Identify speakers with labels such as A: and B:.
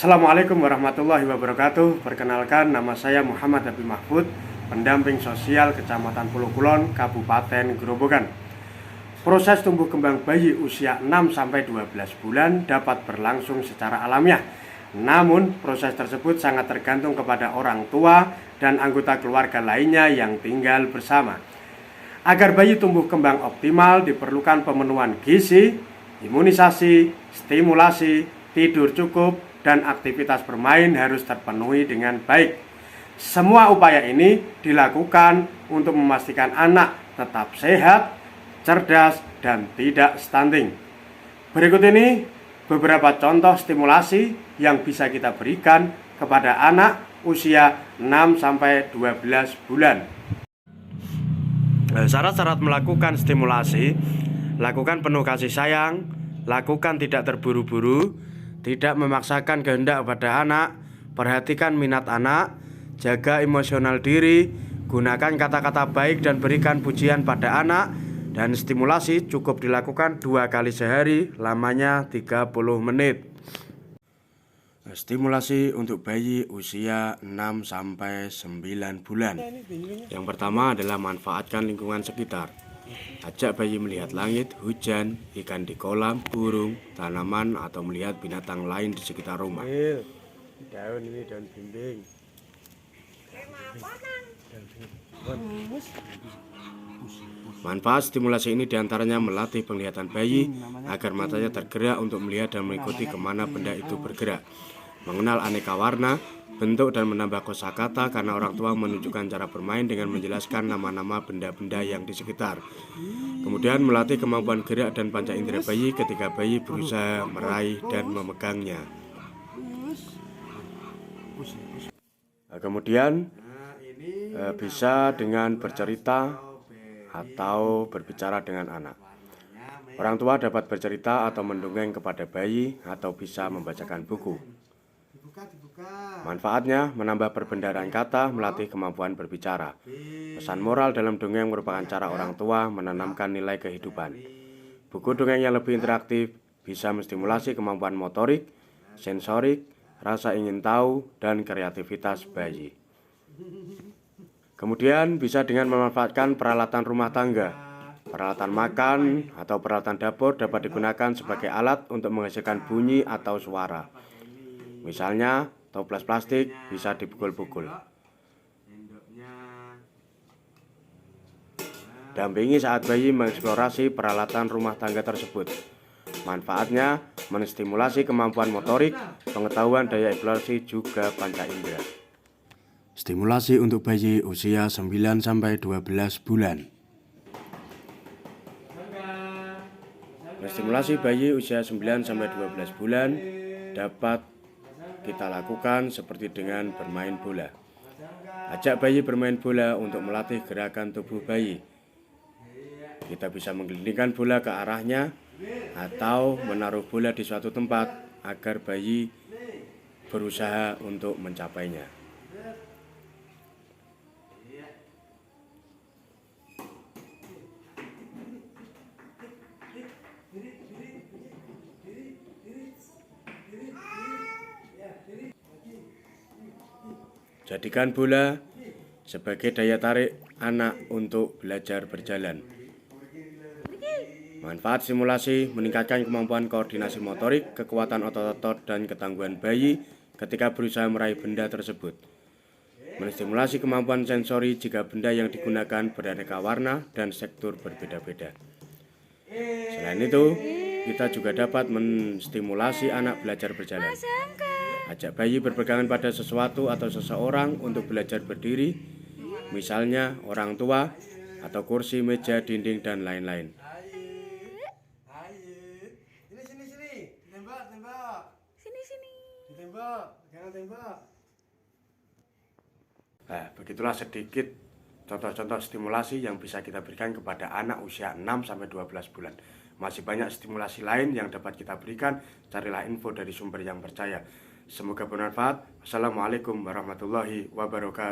A: Assalamualaikum warahmatullahi wabarakatuh. Perkenalkan, nama saya Muhammad Habib Mahfud, pendamping sosial Kecamatan Pulau Kulon, Kabupaten Grobogan. Proses tumbuh kembang bayi usia 6-12 bulan dapat berlangsung secara alamiah. Namun, proses tersebut sangat tergantung kepada orang tua dan anggota keluarga lainnya yang tinggal bersama. Agar bayi tumbuh kembang optimal, diperlukan pemenuhan gizi, imunisasi, stimulasi, tidur cukup, dan aktivitas bermain harus terpenuhi dengan baik. Semua upaya ini dilakukan untuk memastikan anak tetap sehat, cerdas, dan tidak stunting. Berikut ini beberapa contoh stimulasi yang bisa kita berikan kepada anak usia 6-12 bulan. Syarat-syarat melakukan stimulasi: lakukan penuh kasih sayang, lakukan tidak terburu-buru, tidak memaksakan kehendak pada anak, perhatikan minat anak, jaga emosional diri, gunakan kata-kata baik dan berikan pujian pada anak, dan stimulasi cukup dilakukan 2 kali sehari, lamanya 30 menit. Stimulasi untuk bayi usia 6-9 bulan. Yang pertama adalah manfaatkan lingkungan sekitar. Ajak bayi melihat langit, hujan, ikan di kolam, burung, tanaman, atau melihat binatang lain di sekitar rumah. Daun ini daun bimbing. Manfaat stimulasi ini diantaranya melatih penglihatan bayi agar matanya tergerak untuk melihat dan mengikuti kemana benda itu bergerak, mengenal aneka warna, bentuk, dan menambah kosakata karena orang tua menunjukkan cara bermain dengan menjelaskan nama-nama benda-benda yang di sekitar. Kemudian melatih kemampuan gerak dan panca indera bayi ketika bayi berusaha meraih dan memegangnya. Kemudian bisa dengan bercerita atau berbicara dengan anak. Orang tua dapat bercerita atau mendongeng kepada bayi atau bisa membacakan buku. Manfaatnya menambah perbendaharaan kata, melatih kemampuan berbicara. Pesan moral dalam dongeng merupakan cara orang tua menanamkan nilai kehidupan. Buku dongeng yang lebih interaktif bisa menstimulasi kemampuan motorik, sensorik, rasa ingin tahu, dan kreativitas bayi. Kemudian bisa dengan memanfaatkan peralatan rumah tangga. Peralatan makan atau peralatan dapur dapat digunakan sebagai alat untuk menghasilkan bunyi atau suara. Misalnya, toples plastik bisa dipukul-pukul. Dampingi saat bayi mengeksplorasi peralatan rumah tangga tersebut. Manfaatnya menstimulasi kemampuan motorik, pengetahuan, daya eksplorasi, juga panca indera. Stimulasi untuk bayi usia 9-12 bulan. Stimulasi bayi usia 9-12 bulan dapat kita lakukan seperti dengan bermain bola. Ajak bayi bermain bola untuk melatih gerakan tubuh bayi. Kita bisa menggelindingkan bola ke arahnya atau menaruh bola di suatu tempat agar bayi berusaha untuk mencapainya. Jadikan bola sebagai daya tarik anak untuk belajar berjalan. Manfaat simulasi meningkatkan kemampuan koordinasi motorik, kekuatan otot-otot, dan ketangguhan bayi ketika berusaha meraih benda tersebut. Menstimulasi kemampuan sensori jika benda yang digunakan beraneka warna dan struktur berbeda-beda. Selain itu, kita juga dapat menstimulasi anak belajar berjalan. Ajak bayi berpegangan pada sesuatu atau seseorang untuk belajar berdiri, misalnya orang tua, atau kursi, meja, dinding, dan lain-lain. Nah, begitulah sedikit contoh-contoh stimulasi yang bisa kita berikan kepada anak usia 6-12 bulan. Masih banyak stimulasi lain yang dapat kita berikan, carilah info dari sumber yang percaya. Semoga bermanfaat. Wassalamualaikum warahmatullahi wabarakatuh.